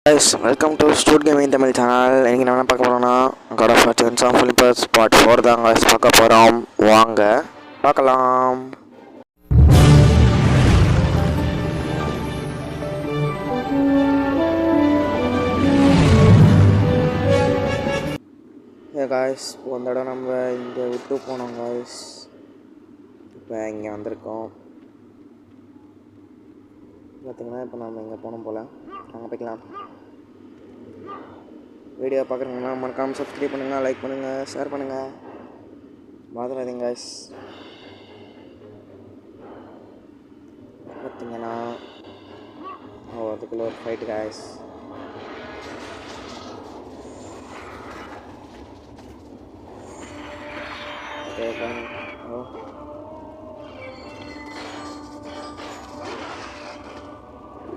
Guys, welcome to Stud Gaming Tamil channel. இன்னைக்கு நம்ம என்ன பார்க்க போறோம்னா God of War Chains of Olympus Part 4 தான் guys பார்க்க போறோம். வாங்க பார்க்கலாம். Hey guys, இந்த இடம் நம்ம இங்கே விட்டு போனோம் guys. இப்போ இங்கே வந்திருக்கோம். பார்த்தீங்கன்னா இப்போ நம்ம இங்கே போனோம் போல். அங்கே போய்க்கலாம். வீடியோ பார்க்குறீங்கன்னா மறக்காமல் சப்ஸ்கிரைப் பண்ணுங்கள், லைக் பண்ணுங்கள், ஷேர் பண்ணுங்கள், மறந்துடாதீங்க காய்ஸ். பார்த்தீங்கன்னா அதுக்குள்ளே ஒரு ஃபைட்டு காய்ஸ்.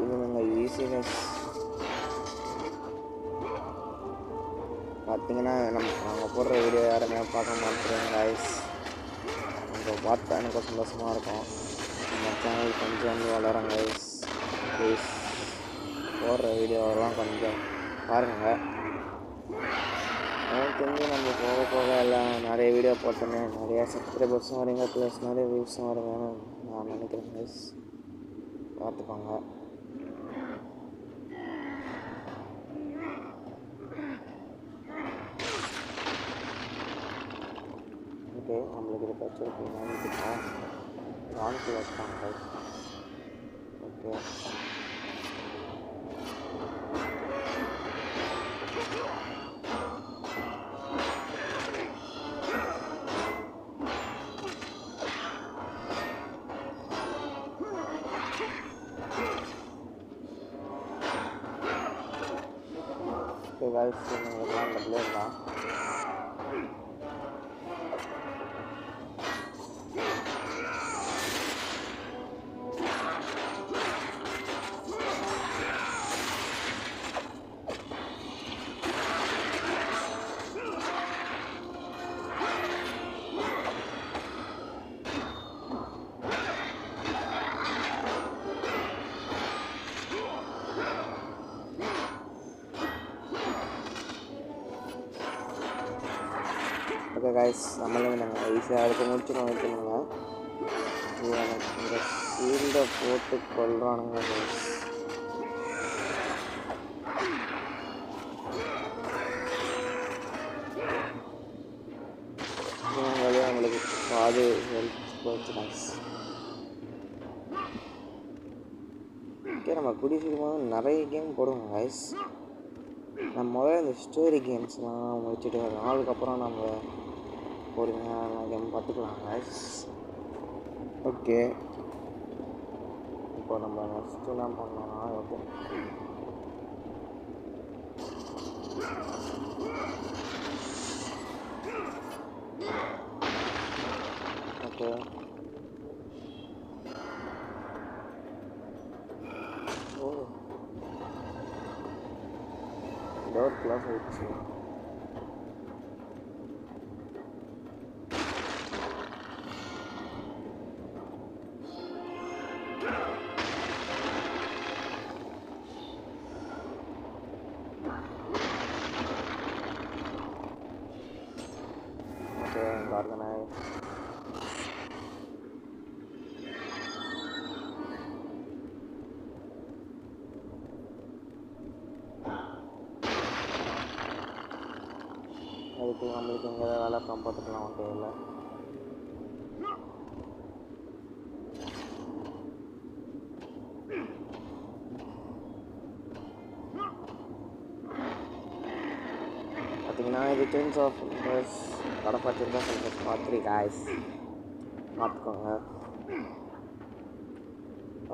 இது நீங்கள் ஈஸி காய்ஸ். பார்த்தீங்கன்னா நாங்கள் போடுற வீடியோ யாருமே பார்க்க மாட்டேங்க காய்ஸ். நம்ம பார்த்தா எனக்கு சந்தோஷமாக இருக்கும். நம்ம சேனல் கொஞ்சம் வந்து வளரும் காய்ஸ். ப்ளீஸ் போடுற வீடியோவெல்லாம் கொஞ்சம் பாருங்கள். எனக்கு தெரிஞ்சு நம்ம போக போக எல்லாம் நிறைய வீடியோ போட்டோன்னே நிறையா சப்ஸ்கிரைபர்ஸும் வரீங்க, ப்ளஸ் நிறைய வியூஸும் வருங்கன்னு நான் நினைக்கிறேன் காய்ஸ். பார்த்துப்பாங்க. ஓகே, நம்மளுக்கு இதை வச்சுருக்கு வாங்கிக்கிட்டோம். வாங்கி வச்சாங்க. ஓகே, ஓகே காய்ஸ், எங்களுக்குலாம் இந்த பிளேட் தான். ஓகே காய்ஸ், நம்மளே நாங்கள் ஈஸியாக அடுத்து முடிச்சுட்டு வைக்கணுங்க. இது எனக்கு இந்த ஷீல்டை போட்டு கொள்றானுங்க காய்ஸ். இவங்களே அவங்களுக்கு பாதி ஹெல்ப் போச்சு காய்ஸ். ஓகே, நம்ம கூடிய சீக்கிரமாக நிறைய கேம் போடுவோம் காய்ஸ். நம்ம முதல்ல இந்த ஸ்டோரி கேம்ஸ்லாம் முடிச்சுட்டு வரோம். அதுக்கப்புறம் நம்ம பொறுமையாக கேம் பார்த்துக்கலாம் காய்ஸ். ஓகே, இப்போ நம்ம நெக்ஸ்ட்டு என்ன பண்ணோம்னா ஓகே ஓகே ஓ டோர் க்ளாஸ் ஆயிடுச்சு. ஓகே, ஆர்கனைஸ் அதுக்கு நம்மளுக்கு எங்கே வேலை பார்த்துக்கலாம். ஓகே, இல்லை பார்த்தீங்கன்னா இது சேஞ்ச் ஆஃப் இன்ட்ரெஸ் கடப்பாச்சிருந்தா சொல்லிட்டு பார்த்துரு காய்ஸ், பார்த்துக்கோங்க.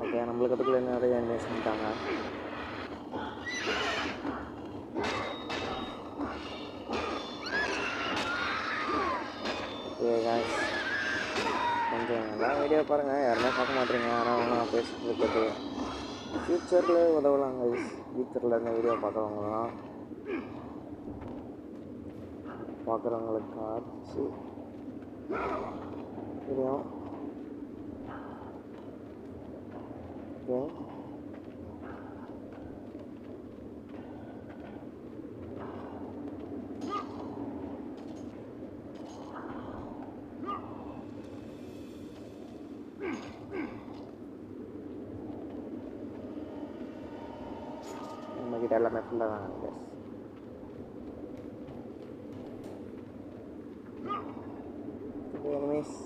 ஓகே, நம்மளுக்கு அதுக்குள்ளே நிறைய இன்வெஸ்ட் பண்ணிட்டாங்க. ஓகே காய்ஸ், கொஞ்சம் நல்லா வீடியோ பாருங்கள். யாருமே பார்க்க மாட்டேறீங்க. ஆனால் நான் பேசிட்டு இருக்கிறது ஃப்யூச்சரில் உதவலாம் காய்ஸ். ஃப்யூச்சரில் இந்த வீடியோ பார்க்குறவங்கலாம் பார்க்குறவங்களுக்கு ஆச்சு தெரியும். ஓகே நம்மக்கிட்ட எல்லாமே ஃபுல்லாக தான் கைஸ். எனிமீஸ்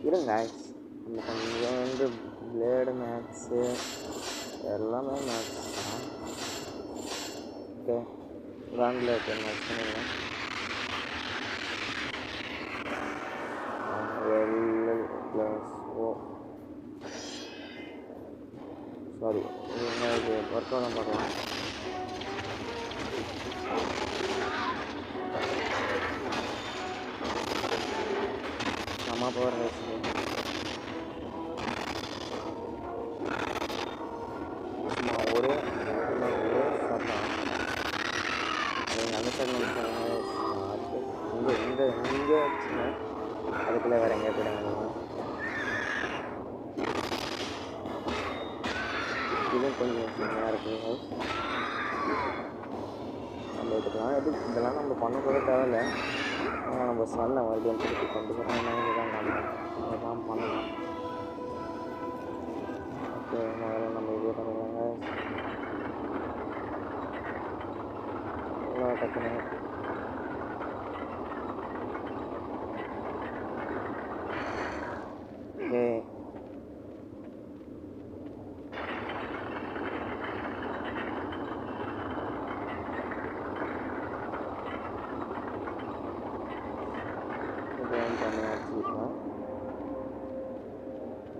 இருங்க கைஸ். நம்ம கொஞ்சம் பிளேடு மேட்ச்சு எல்லாமே மேட்ச் தான். ஓகே ராங்கில் இருக்க மேட்ச் பண்ணிடுங்க. சாரி இது ஒர்க் அவுட் தான் பார்க்கலாம். நம்ம போகிற ஒரே சட்டம் அந்த சைடு இங்கே வச்சுங்க. அதுக்குள்ளே வேறு எங்கே போயிடுங்க. இதுவும் கொஞ்சம் சின்ன இருக்குது. நம்ம இதெல்லாம் நம்ம பண்ணக்கூட தேவையில்லை. ஆனால் நம்ம நல்ல மறுபடியும் திருப்பி கொண்டு போகிறோம். இதுதான் நம்ம பண்ணலாம். ஓகே முதல்ல நம்ம இதே பண்ணுறாங்க. எவ்வளோ டக்குன்னு ஓகே பண்ணியாச்சுருக்கேன்.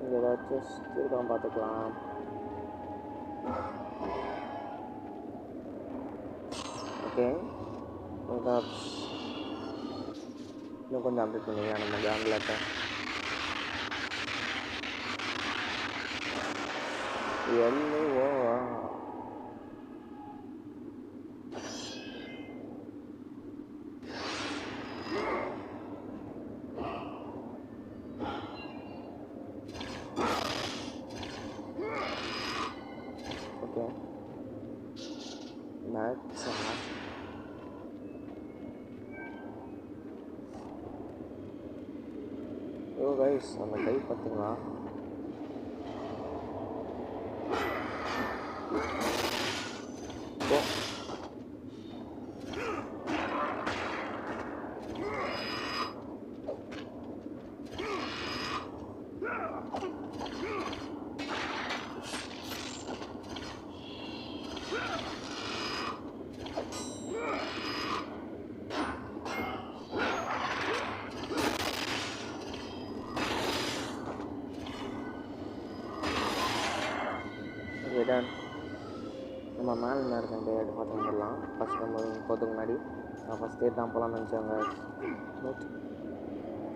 இங்கே ஏதாச்சும் இருக்கான்னு பார்த்துக்கலாம். ஓகே இன்னும் கொஞ்சம் அப்டேட் பண்ணிக்கலாம் நம்ம கேம்லட்ட. எல்லையோவா ஓகே மேட்ச் கைஸ் அந்த கை பார்த்தீங்களா? டன் நம்ம மேலே என்ன இருக்க அந்த இடத்து பார்த்து வந்துடலாம். ஃபஸ்ட் நம்ம போகிறதுக்கு முன்னாடி நான் ஃபஸ்ட் டேட் தான் போகலான்னு நினச்சாங்க. பட்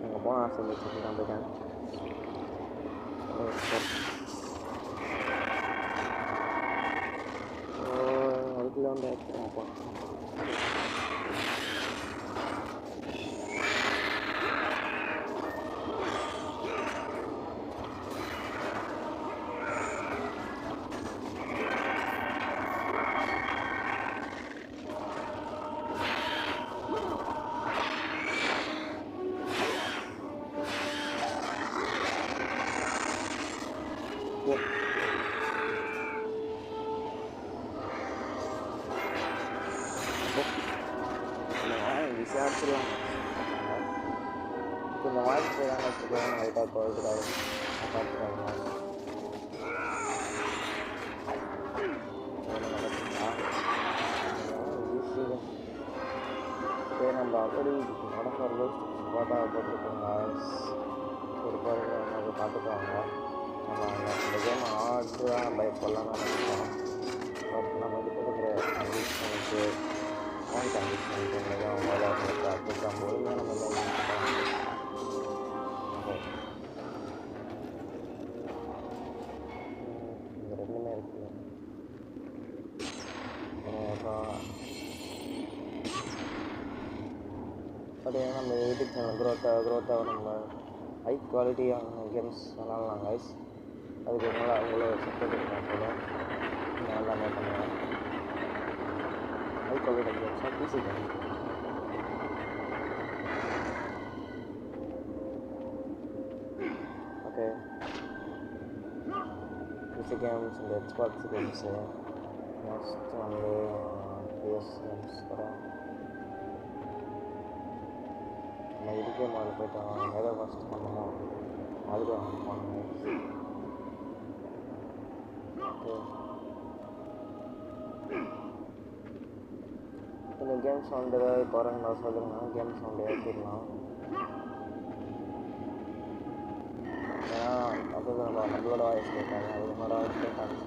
அங்கே போன ஆசை இருந்துச்சு தான் போயிட்டேன். அதுக்குள்ளே வந்து அப்போ விசாரிச்சிடலாம். இந்த வாய்ப்பு தாங்க வச்சுக்கலாம். லைட்டாக போயிடுறாரு பார்த்துக்காங்க. சரி நம்ம அப்படி நடக்கிறது ஸ்பாட்டாக போட்டுருக்கோங்க. ஒரு பேர் நமக்கு பார்த்துக்குவாங்க. நம்ம இந்த கேம் ஆட்டு தான் பயப்படலாம்னு நினைக்கிறோம். பட் நம்ம கிட்ட இருக்கிற கண்டிஷனுக்கு கண்டிஷன் அவங்களால பார்த்துக்கும்போது நம்ம இந்த ரெண்டுமே இருக்குது. பார்த்தீங்கன்னா நம்ம யூடியூப் சேனல் க்ரோத்தாக நம்ம ஹை குவாலிட்டியான கேம்ஸ் விளாட்லாம் கைஸ். அதுக்கு நல்லா அவ்வளோ சப்போர்ட் இருக்கா போல நல்லா பண்ணுவேன். high-quality games are PC games. Okay. PC games and Xbox games. Next only PS games. நம்ம இதுக்கே மேலே போயிட்டோம். எதை ஃபஸ்ட் பண்ணணுமோ அதுக்கு பண்ணணும். ஓகே, இந்த கேம் சவுண்டு ஏதாவது குறைங்க நான் சொல்லுங்க. கேம் சவுண்டு ஏற்றிடலாம். ஏன்னா அதுதான் நம்மளோட வாய்ஸ் கேட்காது, அதுங்களோட வாய்ஸ் கேட்காது.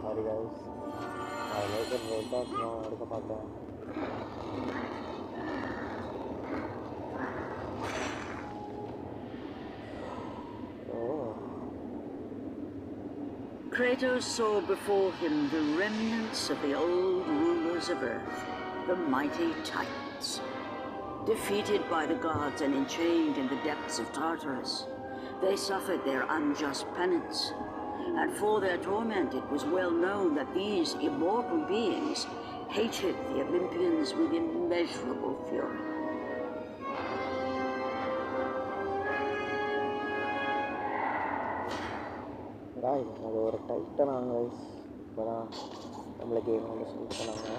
Sorry guys, I like the red dot now. எடுக்க பார்த்தேன். Kratos saw before him the remnants of the old rulers of Earth, the mighty Titans. Defeated by the gods and enchained in the depths of Tartarus, they suffered their unjust penance. And for their torment, it was well known that these immortal beings hated the Olympians with immeasurable fury. Guys, அது ஒரு டைட்டனாங்க guys. இப்போதான் நம்மள game வந்து சொல்லி சொன்னாங்க.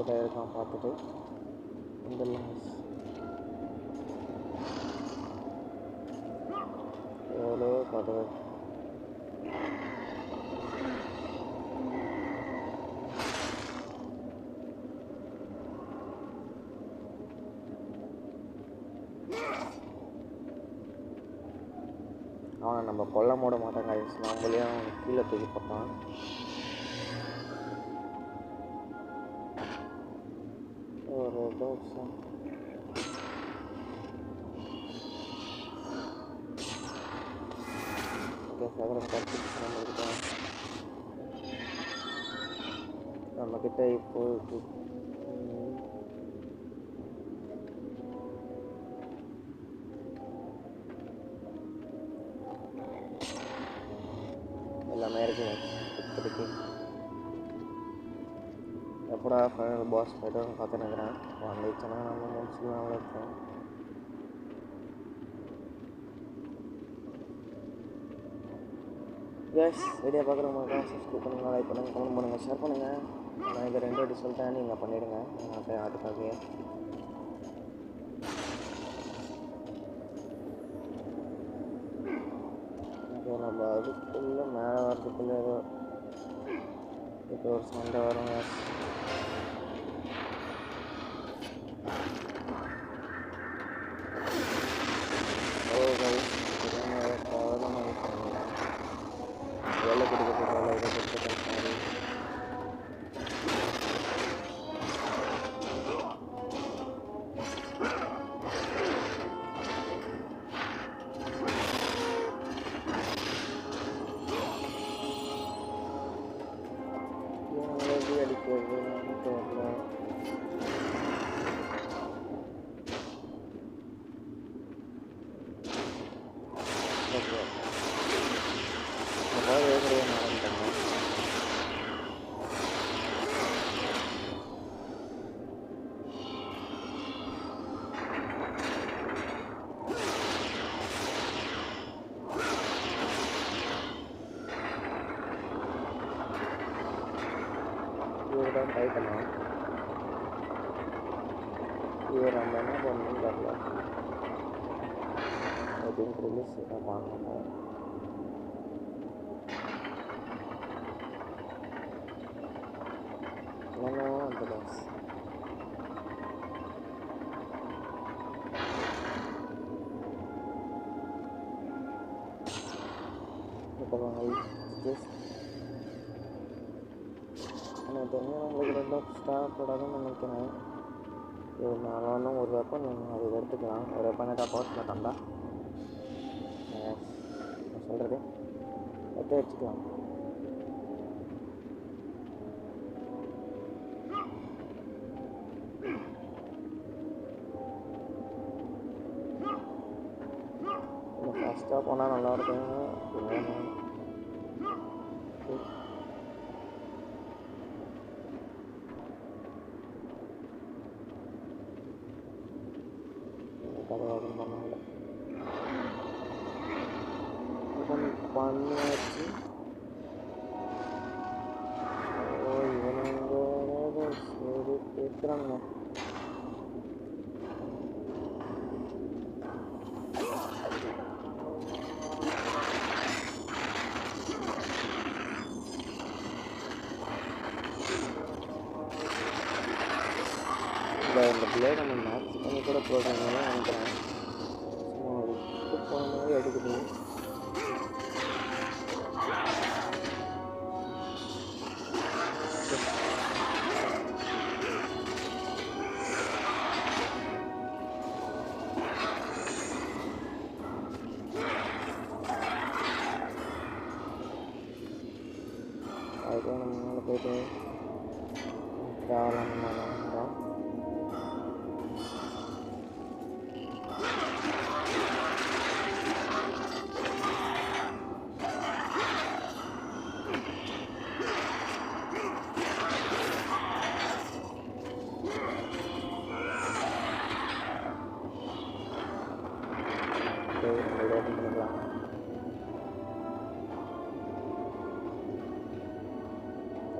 இங்கே இருக்கான் பார்த்துட்டு வந்துடலாம். எவ்வளோ கதவு அவனை நம்ம கொல்ல மூட மாட்டாங்க guys. நம்மளையும் கீழே தூக்கி போட்டான். ஒரு தோசம் ஓகே, சகரம் கற்பிச்சு நம்மக்கிட்ட இப்போ எல்லாமே இருக்குங்க இப்போதைக்கு. எப்படா ஃபைனல் பாஸ் ஃபைட்டர் பார்த்துனுக்குறேன். வந்துச்சுன்னா நம்ம முடிச்சுக்கலாம். அவ்வளோ இருக்கும். எஸ், வீடியோ பார்க்குறவங்க சப்ஸ்கிரைப் பண்ணுங்கள், லைக் பண்ணுங்கள், கமெண்ட் பண்ணுங்கள், ஷேர் பண்ணுங்கள். நான் இதை 2 வாட்டி சொல்லிட்டேன், நீங்கள் பண்ணிவிடுங்க. நான் அதுக்காக ஓகே, நம்ம அதுக்குள்ளே மேலே வரதுக்குள்ளே ஏதோ இப்போ ஒரு சண்டை வருங்க. வெள்ளை கொடுக்க இதை கொடுத்துட்டேன். சாரி. எப்படி அடிக்கிறது தெரியல. ஓகே, இவர் தான் ட்ரை பண்ணோம். இவர் நம்ம என்ன பண்ணணும்னு தெரியல. ஐ திங்க் ரிலீஸ் பண்ணணும். பண்ணுறது எனக்கு தெரிஞ்சு நம்மளுக்கு ரொம்ப தேவைப்படாதுன்னு நினைக்கிறேன். இருந்தாலும் ஒரு வெப்பன் அது எடுத்துக்கலாம். ஒரு வெப்பனை தான் பவர்ஸில் தந்தா சொல்கிறது எடுத்து வச்சுக்கலாம். இன்னும் ஃபாஸ்ட்டாக போனால் நல்லாயிருக்கும். கதவாகும் பண்ணல பண்ணியாச்சு. இவனுங்க சரி பேசுகிறாங்க. இந்த பிளேட் நம்ம மேட்ச் பண்ணி கூட போடுறதுனால நினைக்கிறேன். சும்மா விட்டு போன மாதிரி எடுக்குது. அதுக்கு நம்ம மேலே போய்ட்டு தேவையில்லாமல் பண்ணிக்கலாம்.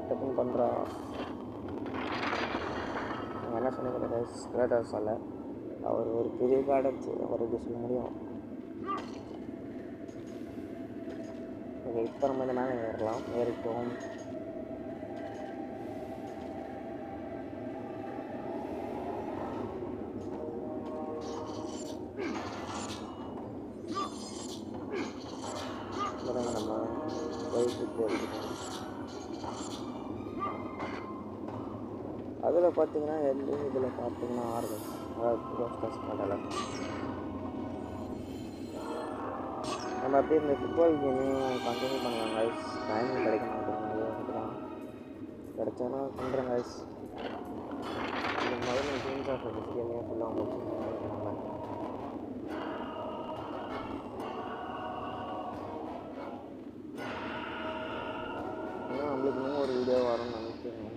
டக்குன்னு பண்ணுறா என்ன சொன்னீங்க கிரேட்டர் சொல்ல அவர் ஒரு பெரிய கார்டு வச்சு அவர் எப்படி சொல்ல முடியும். இப்போ நம்ம இந்த மேலே ஏறலாம். ஏறிட்டோம். நம்ம அதில் பார்த்தீங்கன்னா இதில் பார்த்தீங்கன்னா ஆர்கன் அதாவது மாடலை நம்ம அப்படியே இந்த ஃபுட்பால் கேமையும் கண்டினியூ பண்ணலாம் கைஸ். டைமிங் கிடைக்க மாட்டேங்குது. கிடைச்சானா பண்ணுறேன் கைஸ். இந்த முதல்ல கேம்ஸ் ஆஃப் கேமையும் ஃபுல்லாக முடிச்சுருக்காங்க. இன்னும் நம்மளுக்கு இன்னும் ஒரு வீடியோ வரும்னு நினைக்கிறேன்.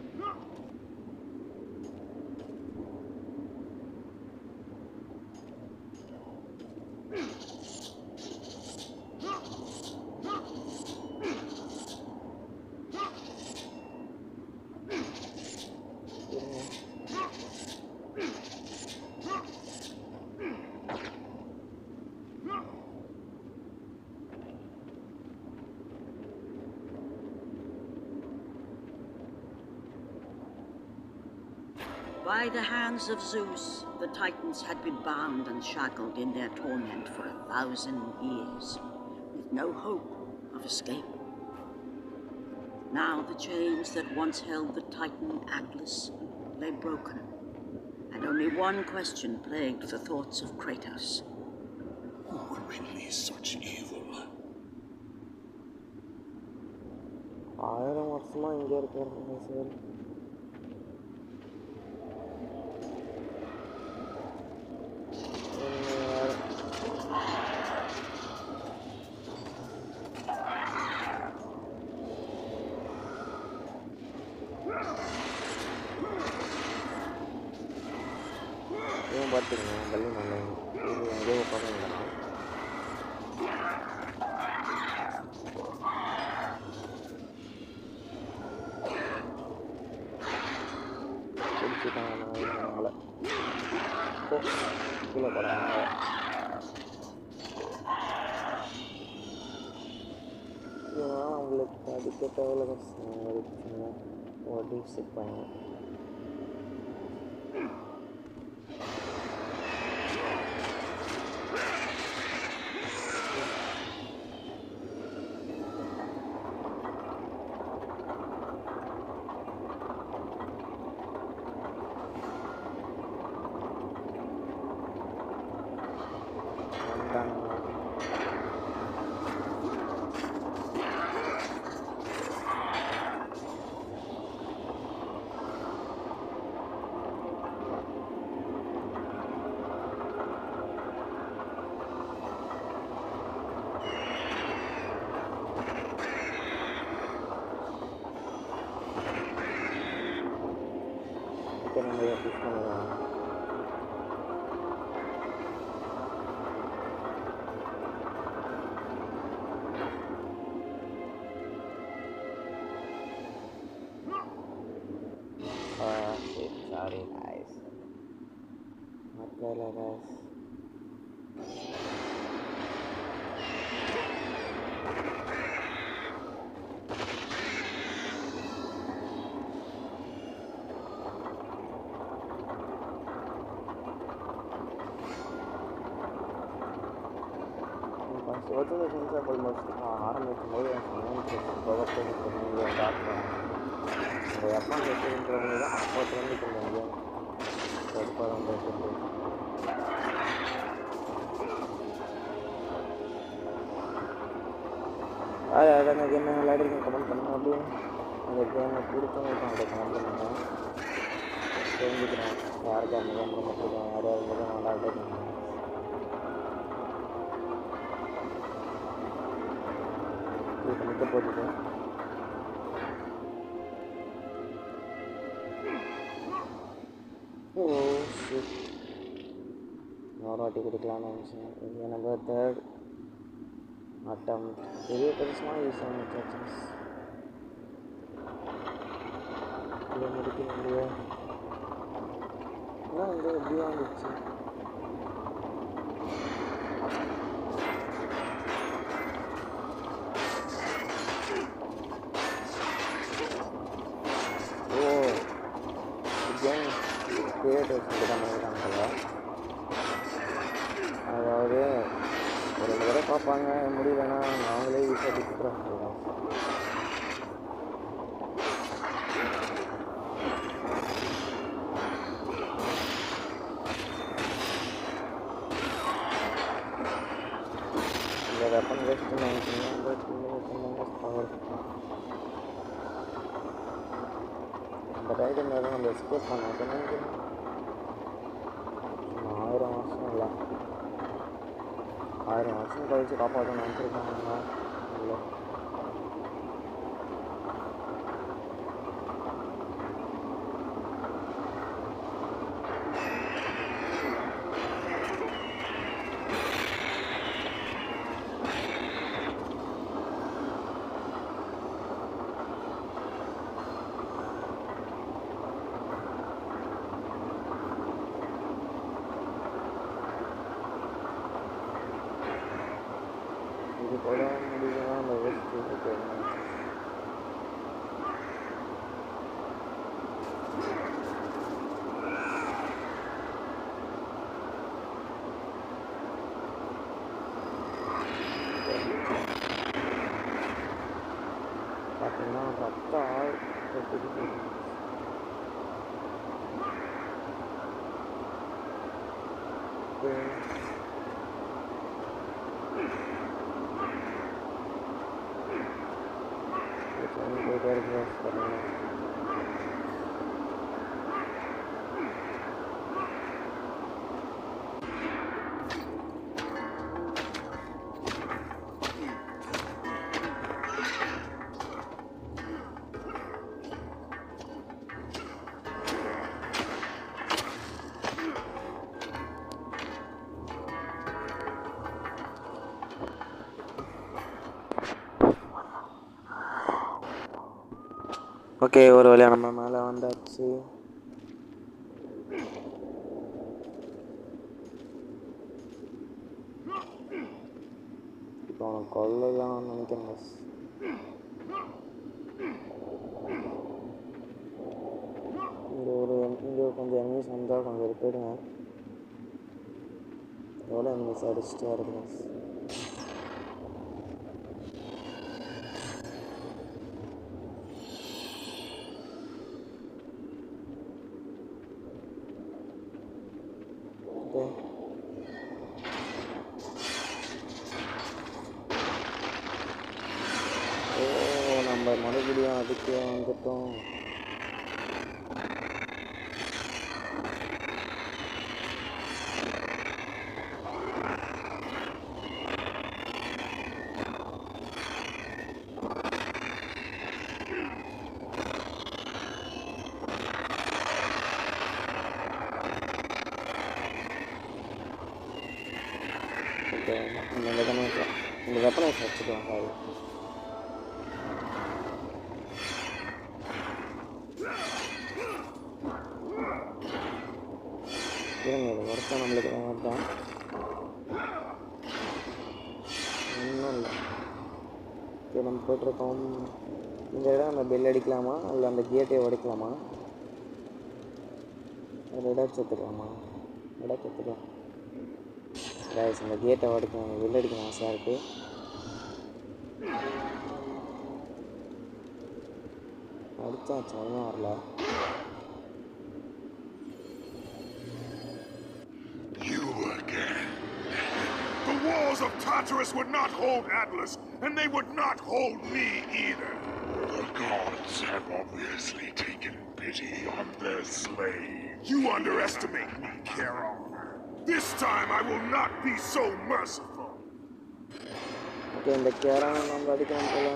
By the hands of Zeus, the Titans had been bound and shackled in their torment for 1,000 years, with no hope of escape. Now the chains that once held the Titan Atlas lay broken, and only one question plagued the thoughts of Kratos. Who would release such evil? 1000 வருஷமா இங்கே இருக்கிறாங்க sir. இவன் பார்த்துக்கங்க பள்ளி மண்ணை இது எங்கேயோ பார்க்க பிடிச்சிட்டாங்க அவங்கள கீழே போகிறாங்க. அவங்களுக்கு அதுக்கேற்ற வேலை வட்டி சிப்பாங்க. பண்ணிடுவேன். Sorry guys. Makanya guys. Suatu saya almost ஆரம்பிக்கும்போது எப்போ பேசுகிறவங்க தான் அப்போத்துலேருந்து கொஞ்சம் கடுப்பாக பேசுறது. அதான் அந்த கேம் விளையாடிருக்கேன், கமெண்ட் பண்ணுங்க. அப்படியே அந்த கேமை பிடிச்சவங்களுக்கு அந்த கமெண்ட் பண்ணுங்க. தெரிஞ்சுக்கிறேன் யாருக்கு அந்த கேம் ரொம்ப பிடிக்கும், யார் யார் கேம் விளையாடுறேன். நிற்க போட்டுட்டு இன்னொரு வாட்டி கொடுக்கலான்னு நினச்சேன். இது நம்ம தேர்ட் அட்டம். பெரிய பெருசுமாக யூஸ் ஆகிடுச்சு. இதை முடிக்க முடியாது. ஆனால் வந்து எப்படியா இருந்துச்சு. கிரியேட்டர்ஸ் மட்டும் தான் பண்ணியிருக்காங்க போல. அதாவது ஒரு 2 தடவை பார்ப்பாங்க, முடியலன்னா அவங்களே ஈஸியாக டிஸ்ட்ராக்ட் பண்ணுவாங்க. இந்த வெப்பன் வேஸ்ட் நினைச்சிங்கன்னா பவர் அந்த டைட்டன் தான் நம்ம எக்ஸ்போர்ட் பண்ணோம். 1000 வருஷம் இல்லை, 1000 வருஷம் கழிச்சு காப்பாற்றணும்னு நினச்சிருக்காங்க. இல்லை இது போட முடியும்னா அந்த வேஸ்ட்டு போயிடணும். பார்த்தீங்கன்னா 10 ஆள் போயிட்டே இருக்கு. ஓகே, ஒரு வழியாக நம்ம மேலே வந்தாச்சு. இப்போ அவனை கொல்லலாம் நினைக்கிறேன். இங்கே கொஞ்சம் எனிமீஸ் வந்தால் கொஞ்சம் போயிடுங்க. எவ்வளோ எனிமீஸ் அடிச்சுட்டே இருக்குங்க. நம்ம மறுபடியும் அதுக்கு வந்துட்டோம். ஓகே இந்த வெப்பனை வச்சுக்கலாம் சாரி. இருங்க இது ஒருத்தன் நம்மளுக்கு தான் ஒன்றும் இல்லை. ஓகே நம்ம போய்ட்டுருக்கோம். இந்த இடம் நம்ம பெல் அடிக்கலாமா இல்லை அந்த கேட்டை உடைக்கலாமா? ஒரு இடம் எடுத்துக்கலாமா? இடம் எடுத்துக்கலாம். ரைஸ் இந்த கேட்டை உடைக்கணும், பெல் அடிக்கணும் ஆசையாக இருக்குது. அடித்தாச்சு ஒன்றும் வரல. The walls of Tartarus would not hold Atlas, and they would not hold me either. The gods have obviously taken pity on their slave. You underestimate me, Charon. This time I will not be so merciful. Okay, இந்த Charon நம்ம அடிக்கலாம் போல.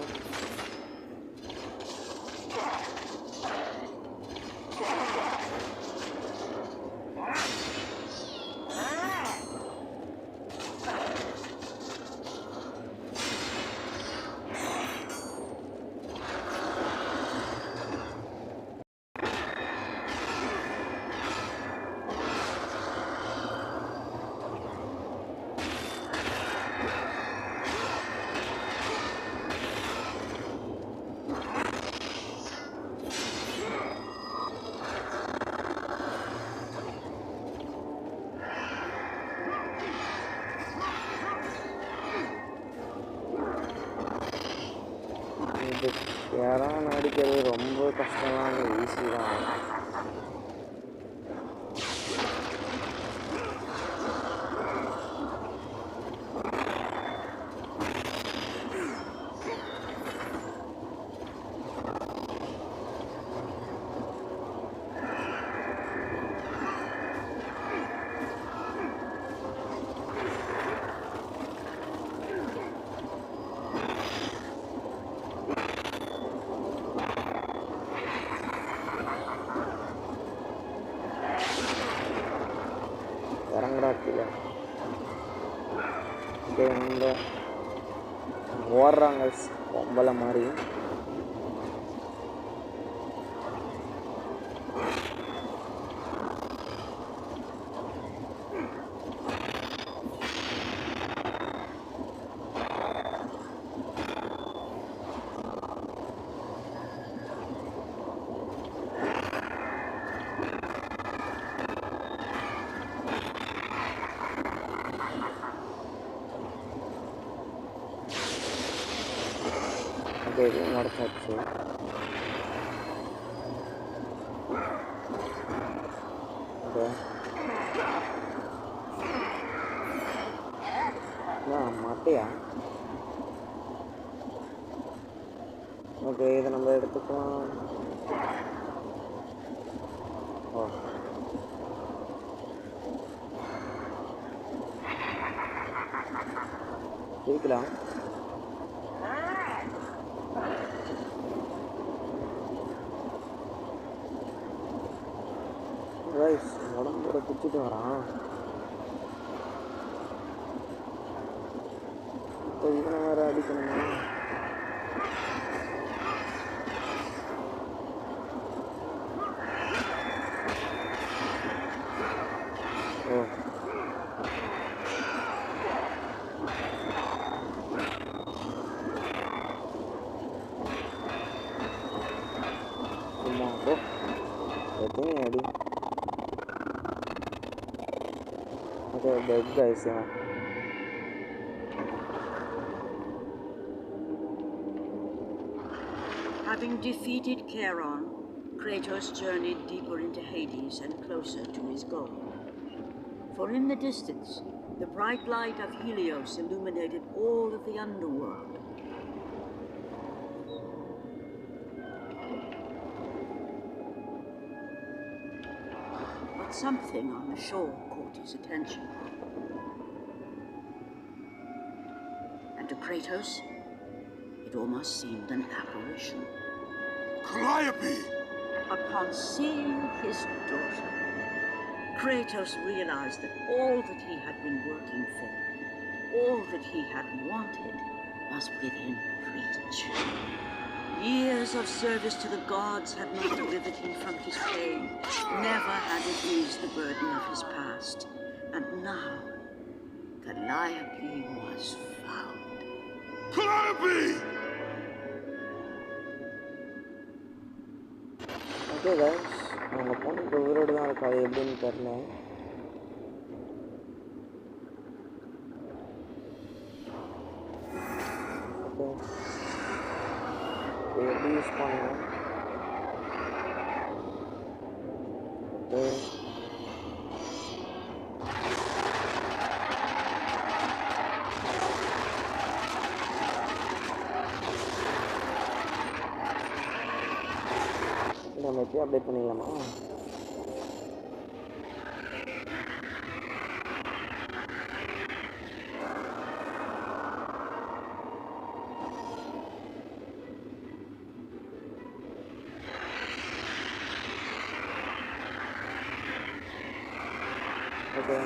யாரான அடிக்கிறது ரொம்ப கஷ்டமான easy தான். இறங்குறாக்கில்ல இந்த ஓடுறாங்க பொம்பளை மாதிரி. இது முடிச்சாச்சு. மாட்டியா? ஓகே இதை நம்ம எடுத்துக்கலாம். ஓ பிரிக்கலாம். ரைஸ் உடம்போட பிடிச்சிட்டு வரான். இப்போ இவனை வேறு அடிக்கணுமா? ஓ சும்மா போ எத்தனை அடி. Okay, dead guys, yeah. Having defeated Charon, Kratos journeyed deeper into Hades and closer to his goal. For in the distance, the bright light of Helios illuminated all of the underworld. But something on the shore caught his attention. And to Kratos, it almost seemed an apparition. Calliope! Upon seeing his daughter, Kratos realized that all that he had been working for all that he had wanted was within reach. Years of service to the gods had not delivered him from his pain. Never had it eased the burden of his past. And now, Calliope was found. Calliope! Okay guys, அவங்க பொண்ணு இப்போ உயிரோடு தான் இருக்கா. அது எப்படின்னு தெரில. Okay, எப்படி யூஸ் பண்ணணும்? ஓகே, நம்ம எப்பயும் அப்டேட் பண்ணிடலாமா? Okay,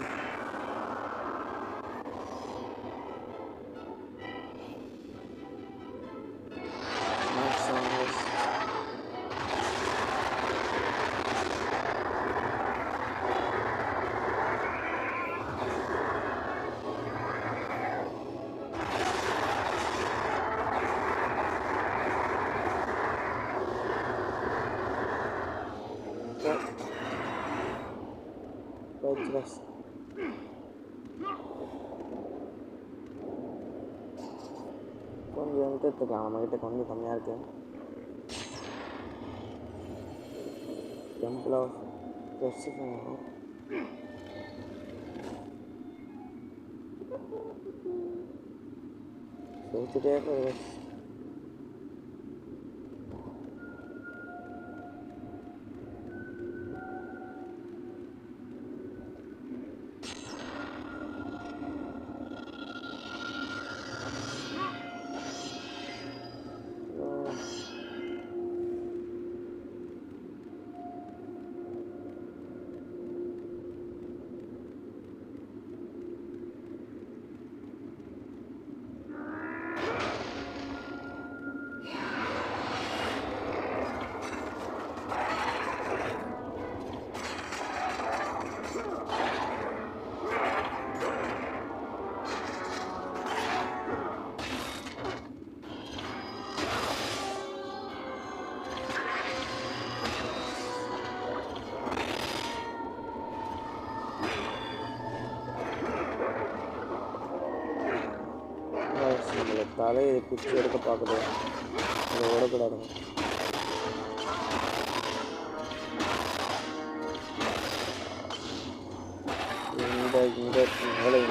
maths songs. Let's கொஞ்சம் எடுத்துக்கலாம். நம்மக்கிட்ட கொஞ்சம் கம்மியாக இருக்குது. டெம்பிள் ஆஃப் ஜஸ்டிஃபை சேர்த்துட்டே போகுது. நம்மளை தலையை பிச்சு எடுக்க பார்க்குது. அதை ஓடக்கூடாதுங்க.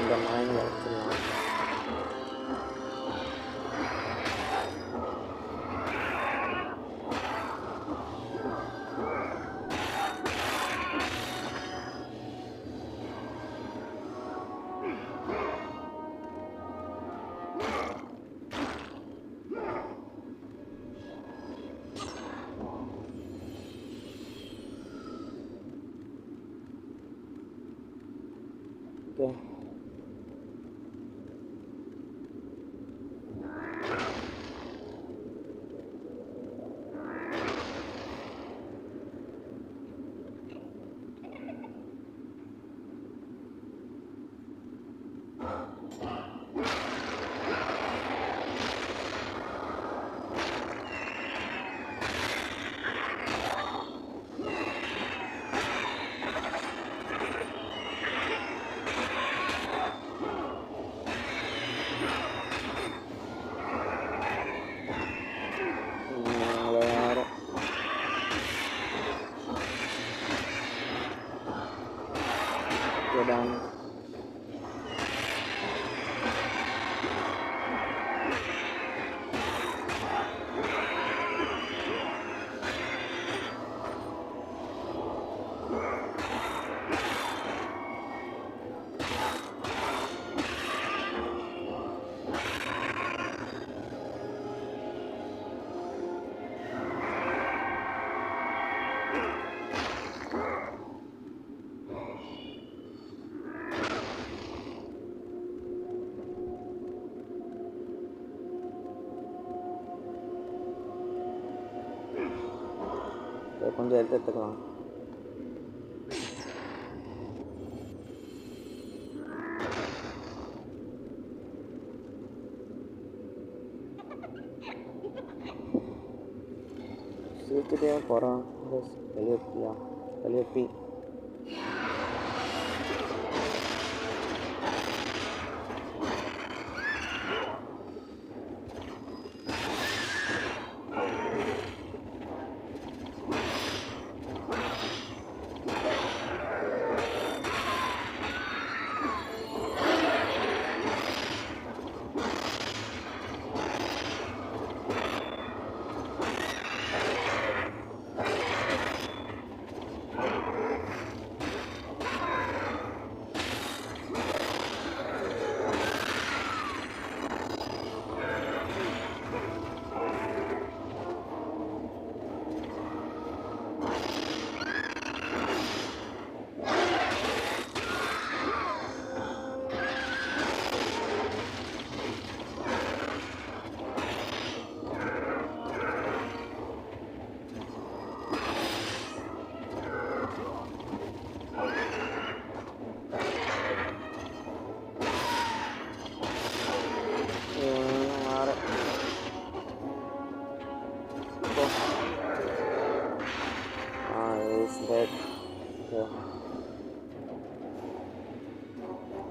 இந்த நாயங்களை வச்சிடலாம். Okay. Done. கொஞ்சம் எடுத்துக்கலாம். சிரிச்சுட்டே போகிறான். கலியப்பி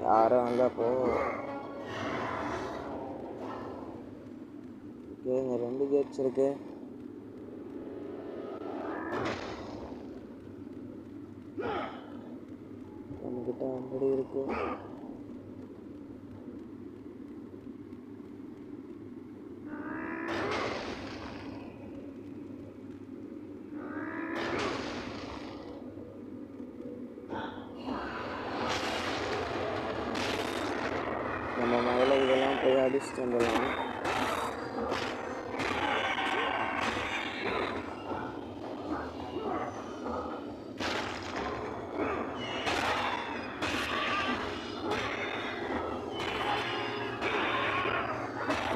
யாரும் இல்லை. அப்போ இங்கே 2 கேட்ஸ் இருக்கு. நம்மக்கிட்ட அப்படி இருக்கு. நம்ம முதல்ல இதெல்லாம் போய் அடிச்சுட்டு வந்துடலாம்.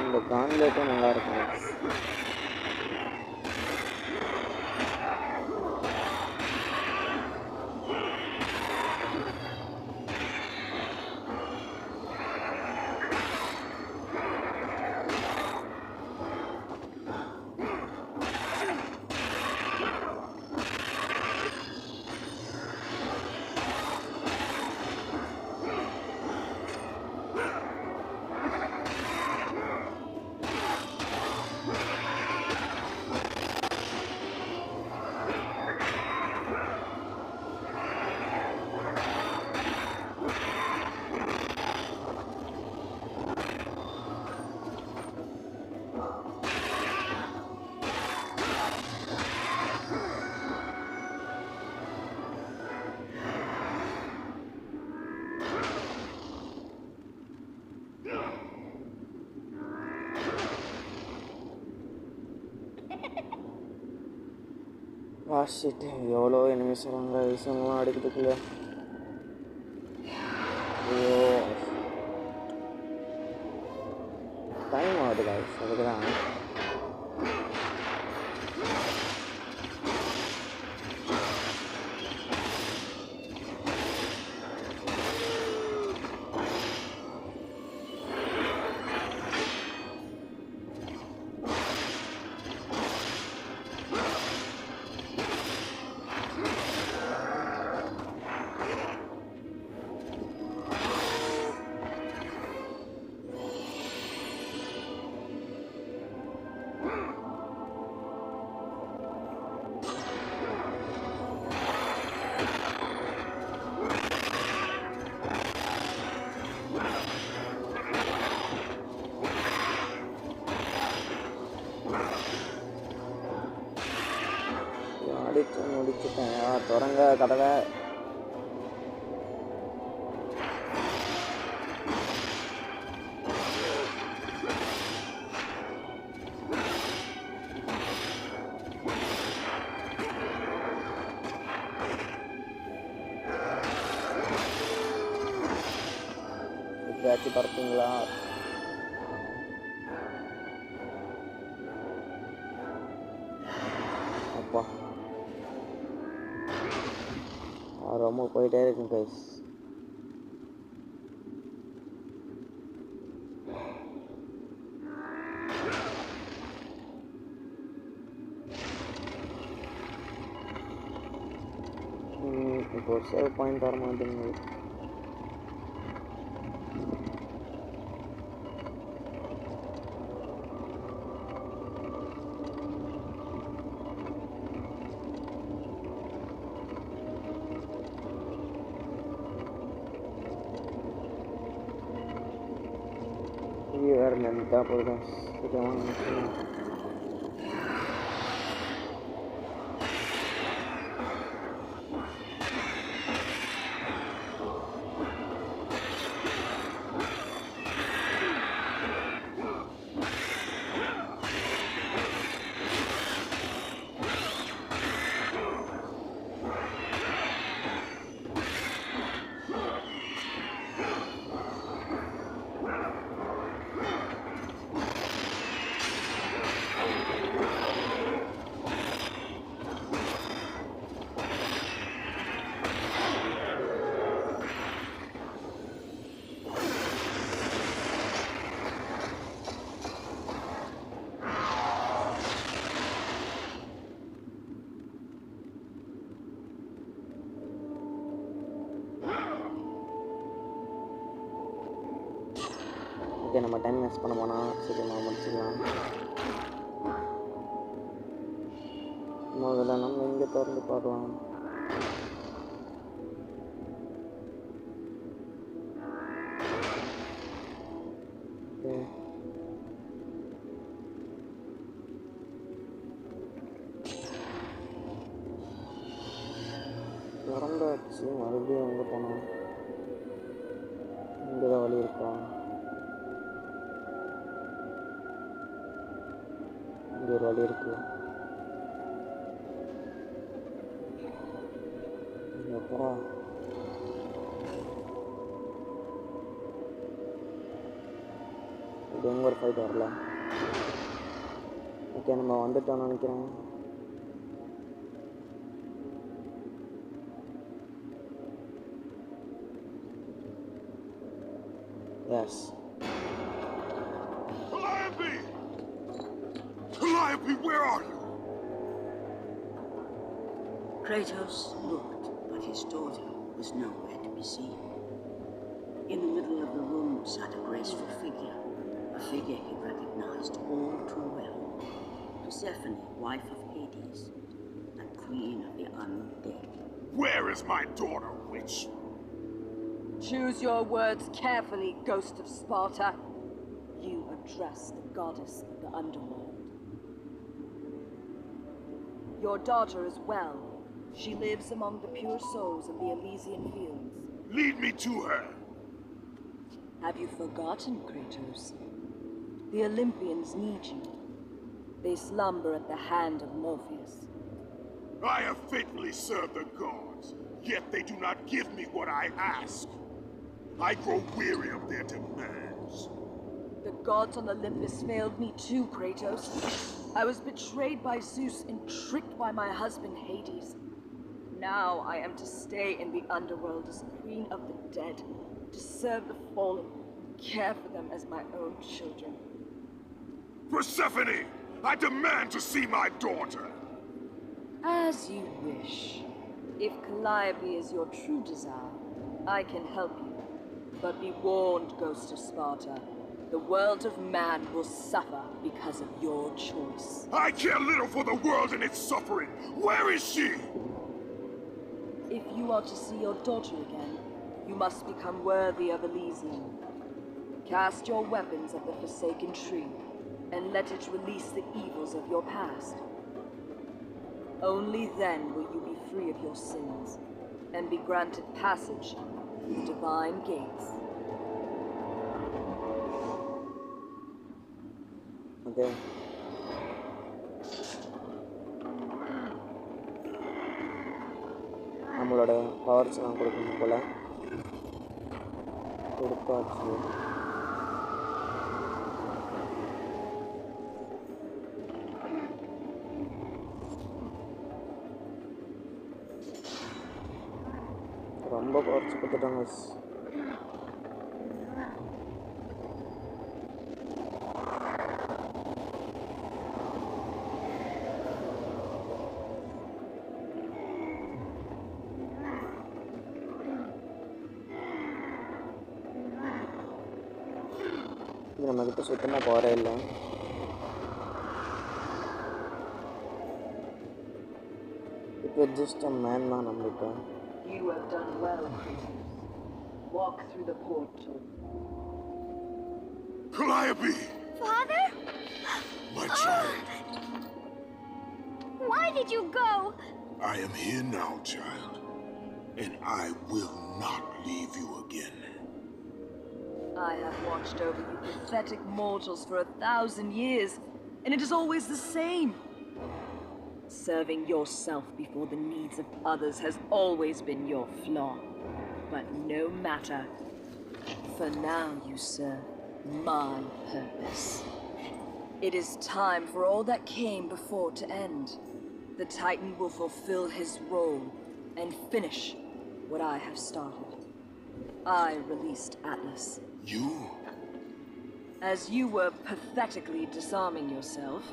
இந்த கான்லேட்டும் நல்லா இருக்கும். வாசிட்டு எவ்வளோ எனிமிஸ் வராங்க. விஷயங்கள்லாம் அடிக்கிறதுக்குள்ள ஐயோ டைம் ஆகுது காய்ஸ். அதுக்கு தான் முடிச்சுட்டேன். தொடங்க கதவை. இப்பயாச்சும் பறப்பீங்களா? அப்பா ரொம்ப போயிட்டே இருக்கும் கைஸ். இப்போ ஒரு சேவ் பாயிண்ட் வர மாட்டேங்குது. வேறு லென்த்தாக போயிடும். ஓகே, நம்ம டைம் வேஸ்ட் பண்ண போனால் சரி நம்ம முடிச்சுக்கலாம். முதல்ல நம்ம இங்கே திறந்து பார்க்கலாம். ஓகே, திறந்தாச்சு. மறுபடியும் எங்கே போனோம்? இங்கே தான் வழி இருக்கா? இங்கே ஒரு வழி இருக்கு. எப்போ இது எங்கே ஒரு ஃபைட் வரல. ஓகே, நம்ம வந்துட்டோம்னு நினைக்கிறேன். S. Calliope, where are you? Kratos looked, but his daughter was nowhere to be seen. In the middle of the room sat a graceful figure, a figure he recognized all too well. Persephone, wife of Hades, and queen of the undead. Where is my daughter, witch? Choose your words carefully, Ghost of Sparta. You address the goddess of the underworld. Your daughter is well. She lives among the pure souls in the Elysian fields. Lead me to her. Have you forgotten, Kratos? The Olympians need you. They slumber at the hand of Morpheus. I have faithfully served the gods, yet they do not give me what I ask. I grow weary of their demands. The gods on Olympus failed me too, Kratos. I was betrayed by Zeus and tricked by my husband Hades. Now I am to stay in the underworld as queen of the dead, to serve the fallen, care for them as my own children. Persephone, I demand to see my daughter. As you wish. If Calliope is your true desire, I can help you. But be warned, Ghost of Sparta. The world of man will suffer because of your choice. I care little for the world and its suffering. Where is she? If you are to see your daughter again, you must become worthy of Elysium. Cast your weapons at the Forsaken Tree, and let it release the evils of your past. Only then will you be free of your sins, and be granted passage through divine gates. Okay. நம்மளோட powers நான் கொடுக்கணும் போல கொடுத்தாச்சு. ரொம்ப குறைச்சி கொடுத்துட்டாங்க. இது நம்மக்கிட்ட சுத்தமாக போகிறே இல்லை. இப்போ ஜஸ்ட் அ மேன் தான் நம்மகிட்ட. You have done well, Kratos. Walk through the portal. Calliope! Father? My child, Why did you go? I am here now, child. And I will not leave you again. I have watched over you pathetic mortals for 1,000 years, and it is always the same. Serving yourself before the needs of others has always been your flaw. But no matter. For now you serve my purpose. It is time for all that came before to end. The Titan will fulfill his role and finish what I have started. I released Atlas. You? As you were pathetically disarming yourself,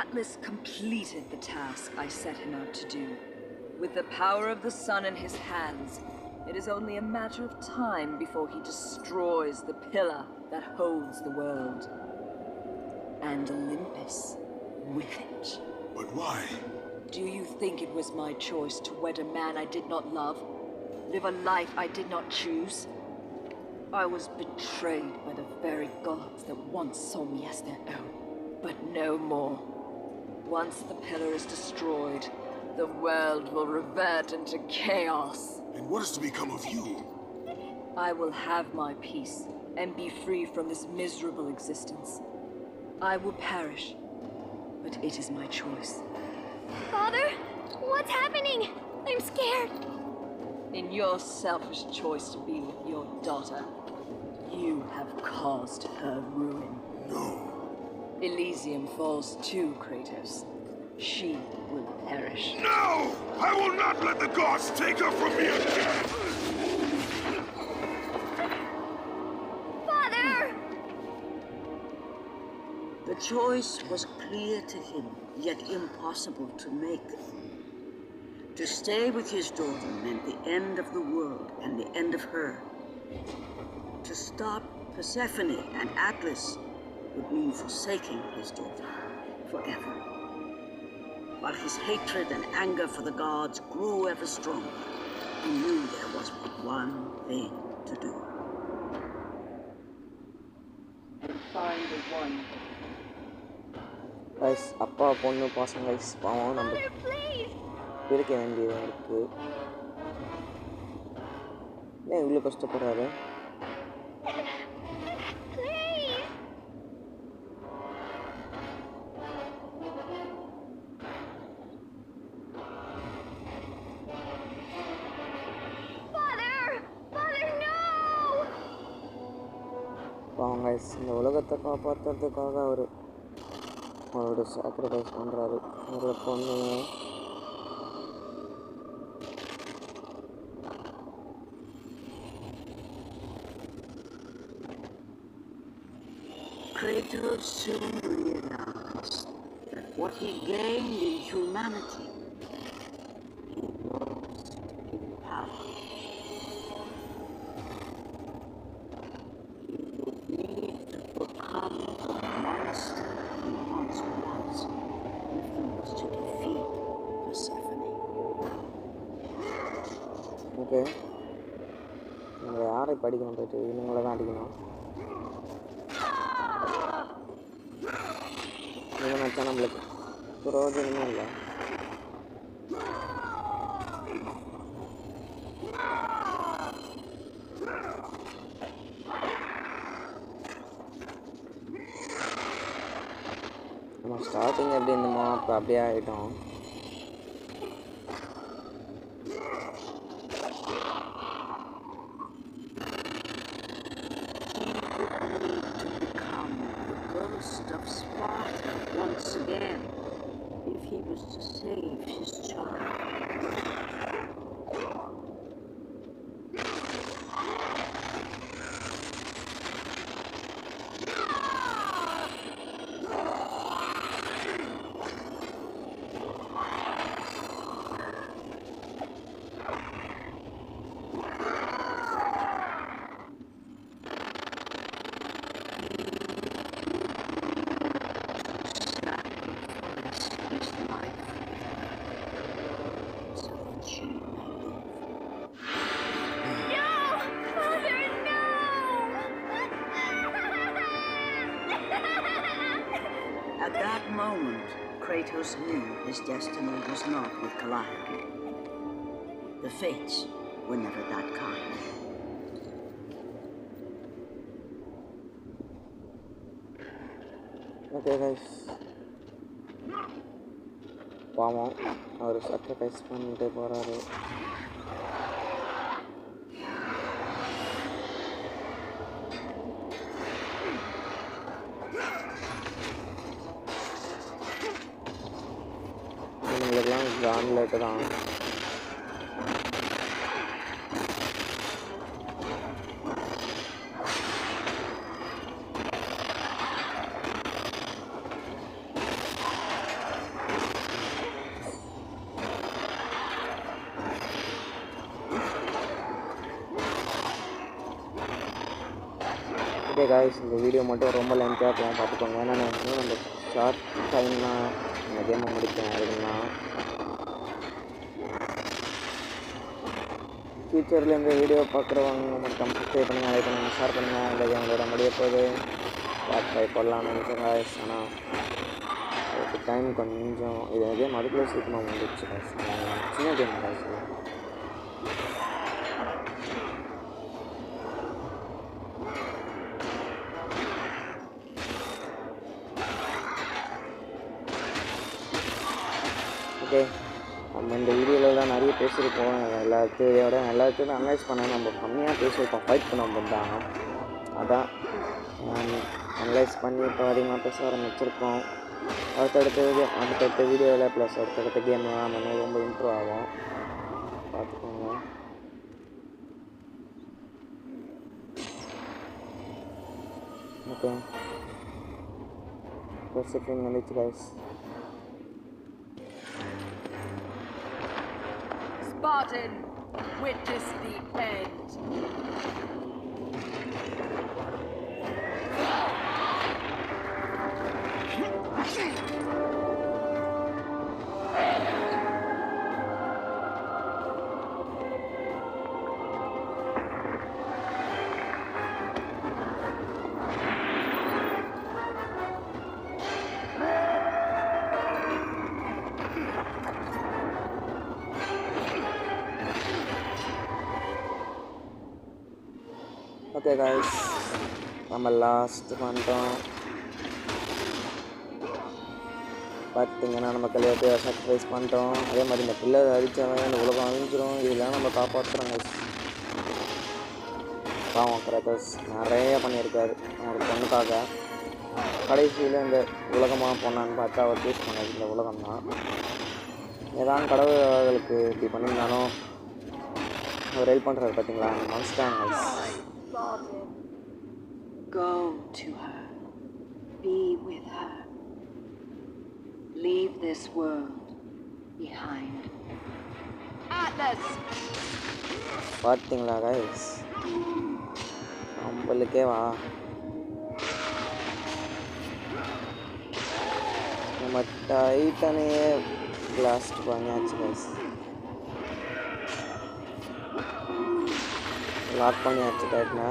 Atlas completed the task I set him out to do. With the power of the sun in his hands, it is only a matter of time before he destroys the pillar that holds the world. And Olympus with it. But why? Do you think it was my choice to wed a man I did not love? Live a life I did not choose? I was betrayed by the very gods that once saw me as their own. But no more. Once the pillar is destroyed, the world will revert into chaos. And what is to become of you? I will have my peace and be free from this miserable existence. I will perish, but it is my choice. Father? What's happening? I'm scared. In your selfish choice to be with your daughter, you have caused her ruin. No. Elysium falls too, Kratos. She will perish. No! I will not let the gods take her from me again! Father! The choice was clear to him, yet impossible to make. To stay with his daughter meant the end of the world and the end of her. To stop Persephone and Atlas would mean forsaking his daughter forever. While his hatred and anger for the gods grew ever stronger, he knew there was but one thing to do. And find the one. Guys அப்பா பொண்ணு பாசம் guys பாவம் நம்ம Father, please! பிரிக்க வேண்டியதாக இருக்குது. ஏன் இவ்வளோ கஷ்டப்படுறாரு? Please! Father! Father, no! பாவம் கைஸ் இந்த உலகத்தை காப்பாற்றுறதுக்காக அவரோட சாக்ரிஃபைஸ் பண்ணுறாரு. அவரோட பொண்ணு Kratos soon realized that what he gained in humanity, he lost in power. He would need to become the monster he once was if he was to defeat Persephone. Okay நம்ம யாரை படிக்கணும் போயிட்டு இவங்களை தான் அடிக்கணும். இவன் வச்சா நம்மளுக்கு பிரயோஜனமே இல்லை. நம்ம ஸ்டார்டிங் எப்படி இருந்தோமோ அப்போ அப்படியே ஆகிட்டோம். Ghost of Sparta once again, if he was to save his child. Kratos knew his destiny was not with Calliope. The fates were never that kind. Okay guys, பாவம் அவர் சாக்ரிஃபைஸ் பண்ணிட்டு போகிறாரு. இவங்களுக்கெல்லாம் கான்லெட்டு தான். ஓகே காய்ஸ், இந்த video மட்டும் ரொம்ப லென்த்தாக போகும் பார்த்துக்கோங்க. ஏன்னா நான் இன்னும் நம்ம ஷார்ட் டைம்லாம் இந்த கேமை முடிப்பேன். அதுக்குன்னா ஃப்யூச்சரில் இந்த வீடியோ பார்க்குறவங்க மட்டும் சப்ஸ்கிரைப் பண்ணுங்கள், லைக் பண்ணுங்கள், ஷேர் பண்ணுங்கள். இந்த கேமோட முடிய போது பார்ட் 5 போடலாம்னு நினச்சேன் காய்ஸ். ஆனால் அதுக்கு டைம் கொஞ்சம் இது கேம் அதுக்குள்ளே சீக்கிரமாக முடிச்சு காய்ஸ். சின்ன கேம் காய்ஸ். ஓகே, நம்ம இந்த வீடியோவில் தான் நிறைய பேசியிருக்கோம். எல்லாத்தையும் அனலைஸ் பண்ண நம்ம கம்மியாக பேசியிருக்கோம். ஃபைட் பண்ண பண்ணிட்டாங்க, அதான் நான் அனலைஸ் பண்ணி இப்போ அதிகமாக பேச ஆரம்பிச்சிருக்கோம். அடுத்தடுத்த வீடியோவில் ப்ளஸ் அடுத்தடுத்த கேம்லாம் நம்ம ரொம்ப இம்ப்ரூவ் ஆகும், பார்த்துக்கோங்க. ஓகே, ப்ளஸ் வந்துச்சு guys. Spartan, witness the end. Okay guys, நம்ம லாஸ்ட்டு பண்ணிட்டோம். பார்த்திங்கன்னா நம்ம கல்யாணத்தை சாக்ரிஃபைஸ் பண்ணிட்டோம். அதே மாதிரி இந்த பிள்ளை அடித்தவன் இந்த உலகம் அழிஞ்சிடும், இதெல்லாம் நம்ம காப்பாற்றுறோங்க. பாவம் கிராட்டோஸ் நிறைய பண்ணியிருக்காரு ஒரு பொண்ணுக்காக. கடைசியில் இந்த உலகமாக போனான்னு பார்த்தா அவர் சூஸ் பண்ணது இந்த உலகம் தான். ஏதாவது கடவுள்களுக்கு இப்படி பண்ணியிருந்தாலும் அவர் ஹெல்ப் பண்ணுறாரு பார்த்தீங்களா, மனசுட்டாங்க. Spartan, go to her. Be with her. Leave this world behind. Atlas! பார்த்தீங்களா கைஸ், நம்மளுக்கே வா நம்ம டைட்டனையே பிளாஸ்ட் பண்ணியாச்சு கைஸ். லாக் பண்ணியாச்சு டைட்டனா.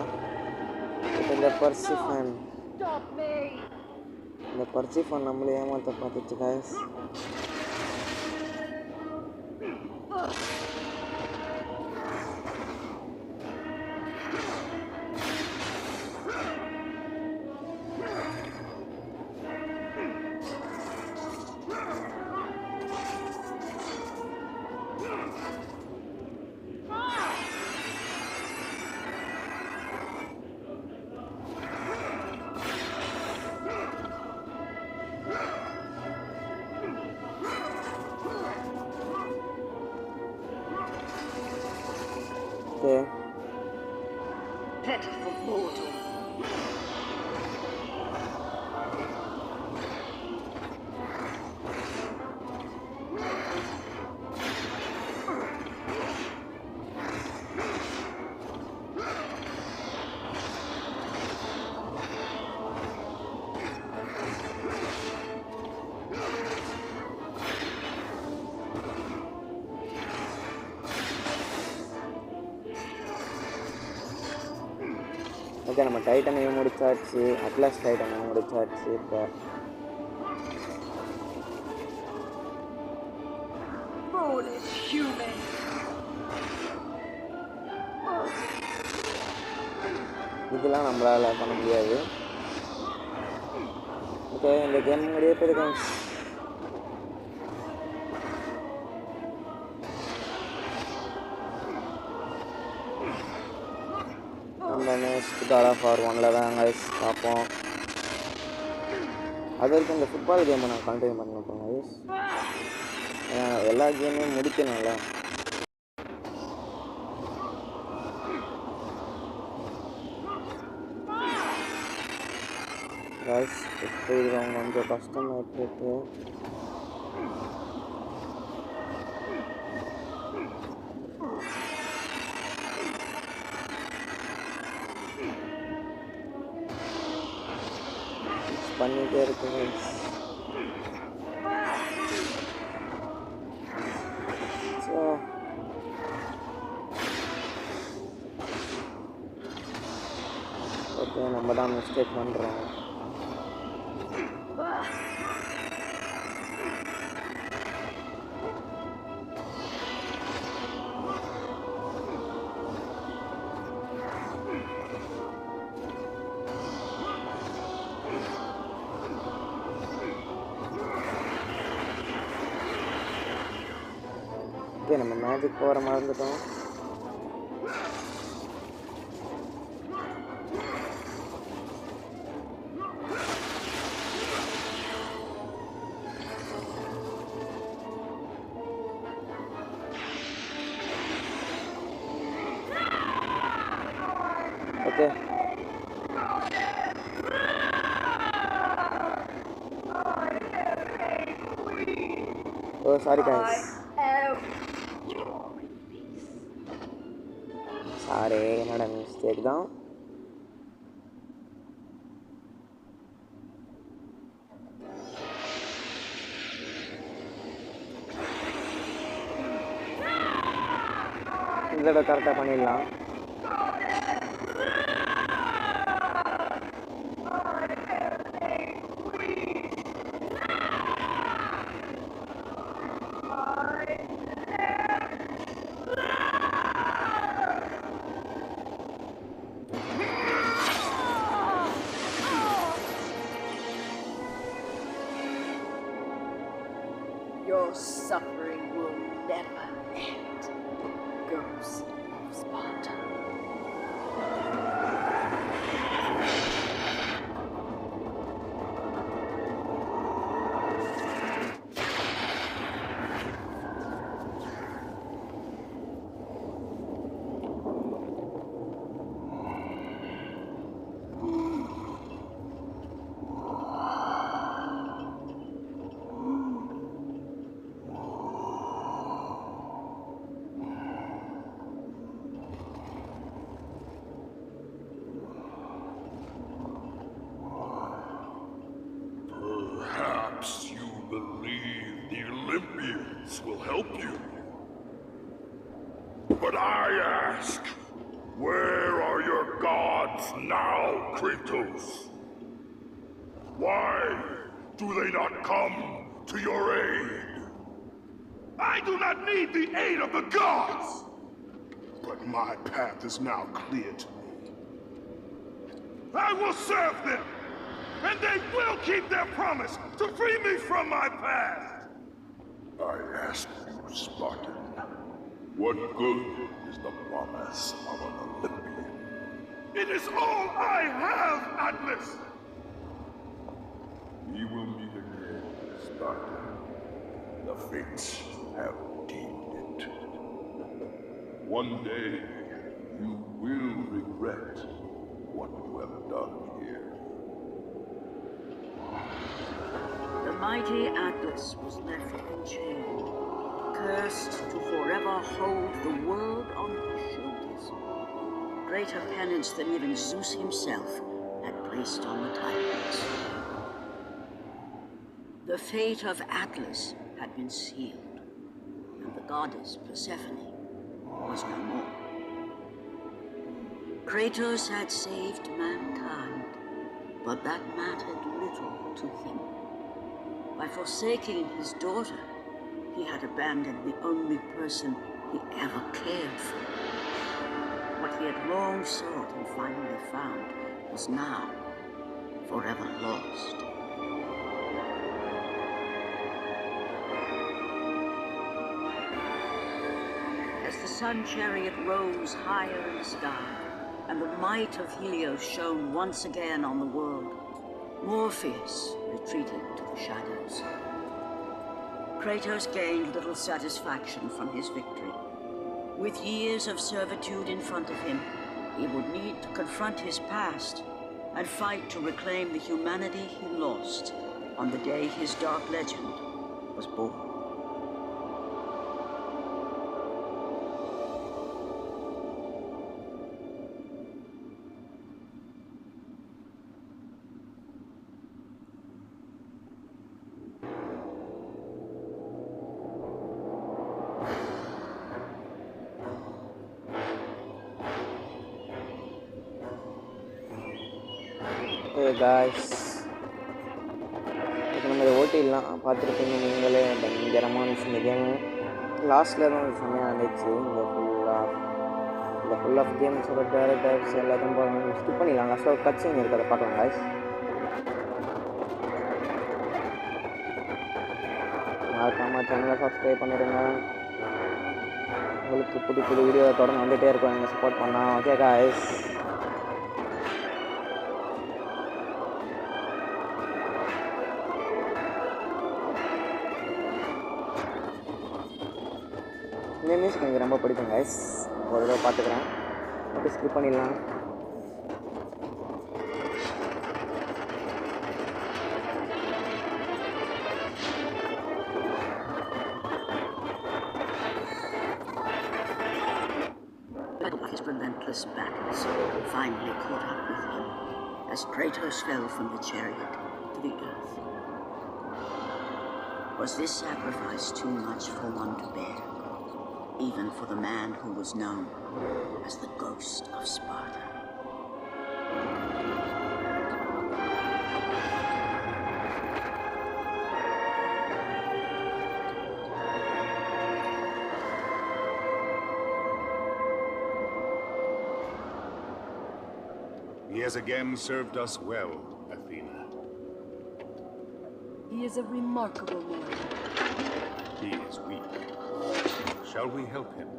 இப்போ இந்த பர்சிஃபன் நம்மளே ஏமாற்ற பார்த்துச்சு guys. Okay. Pitiful mortal. Okay, நம்ம டைட்டனையும் முடிச்சாச்சு, அட்லாஸ் டைட்டனையும் முடிச்சாச்சு. இப்போ Horrid human! இதெல்லாம் நம்மளால பண்ண முடியாது. ஓகே, இந்த கேம் முடிய போயிருக்கு. நம்ம நெக்ஸ்ட் God of War 1ல தான் கைஸ் பார்ப்போம். அது வரைக்கும் இந்த ஃபுட்பால் கேமை நான் கண்டினியூ பண்ணிப்போம் கைஸ். எல்லா கேமையும் முடிக்கணும்ல. கைஸ் இப்போ இது கொஞ்சம் கஷ்டமாயிட்டு இருக்கு. பண்ணிட்டே இருக்கு கைஸ். ஸோ ஓகே, நம்ம தான் மிஸ்டேக் பண்ணுறோம். ஓகே, நம்ம மேஜிக் போகிற மறந்துட்டோம். ஓகே, ஓ சாரி கைஸ், சாரி, என்னோட மிஸ்டேக் தான். இந்த தடவை கரெக்டாக பண்ணிடலாம். Your suffering will never end, Ghost of Sparta. Perhaps you believe the Olympians will help you. But I ask, where are your gods now, Kratos? Why do they not come to your aid? I do not need the aid of the gods! But my path is now clear to me. I will serve them! And they will keep their promise to free me from my past! I ask you, Spartan, what good is the promise of an Olympian? It is all I have, Atlas! We will meet again, Spartan. The fates have deemed it. One day, you will regret what you have done here. The mighty Atlas was left enchained, cursed to forever hold the world on his shoulders. Greater penance than even Zeus himself had placed on the Titans. The fate of Atlas had been sealed, and the goddess Persephone was no more. Kratos had saved mankind, but that mattered little to him. By forsaking his daughter, he had abandoned the only person he ever cared for. What he had long sought and finally found was now forever lost. As the sun chariot rose higher in the sky, and the might of Helios shone once again on the world, Morpheus retreated to the shadows. Kratos gained little satisfaction from his victory. With years of servitude in front of him, he would need to confront his past and fight to reclaim the humanity he lost on the day his dark legend was born. Hey guys, இப்போ நம்ம இதை ஓட்டிடலாம். பார்த்துருப்பீங்க நீங்களே, பயங்கரமான விஷயம். இந்த game லாஸ்ட்டில் தான் ஒரு செம்மையாக இருந்துச்சு. இந்த ஃபுல் ஆஃப் கேம்ஸோட டேரக்டர்ஸ் எல்லாத்தையும் பாருங்கள். ஸ்கிப் பண்ணிடலாம். லாஸ்ட்டில் ஒரு கட் சீன் இருக்குது, அதை பார்க்கலாம் guys. மறக்காமல் சேனலை சப்ஸ்கிரைப் பண்ணிடுங்க. உங்களுக்கு புது புது வீடியோ தொடர்ந்து வந்துகிட்டே இருக்கும், நீங்கள் சப்போர்ட் பண்ணால். Okay guys. இந்த மியூசிக் எனக்கு ரொம்ப பிடிக்கும் கைஸ். ஒரு தடவை பார்த்துக்கிறேன். ஓகே, ஸ்கிப் பண்ணிடலாம். His relentless battles finally caught up with him as Kratos fell from the chariot to the earth. Was this sacrifice too much for one to bear? Even for the man who was known as the Ghost of Sparta. He has again served us well, Athena. He is a remarkable man. He is weak. Shall we help him?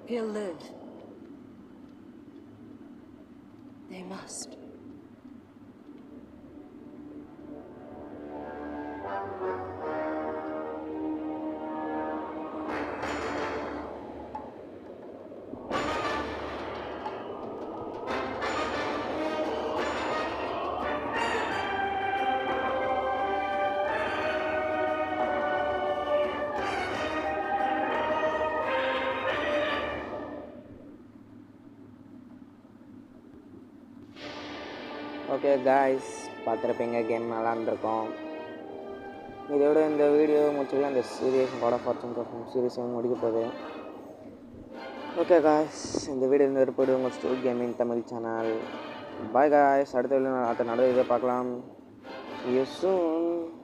He'll live. They must. Okay guys, பார்த்துருப்பீங்க. Game நல்லா இருந்திருக்கும். இதோட இந்த video முடிச்சுக்கலாம். இந்த serious God of War சீரியஸையும் முடிக்க போகுது. Okay guys, இந்த வீடியோ இந்த இருப்பது உங்கள் store gaming Tamil channel. Bye guys. அடுத்த வீடியோ அடுத்த நடுவில் இதை பார்க்கலாம். See you soon.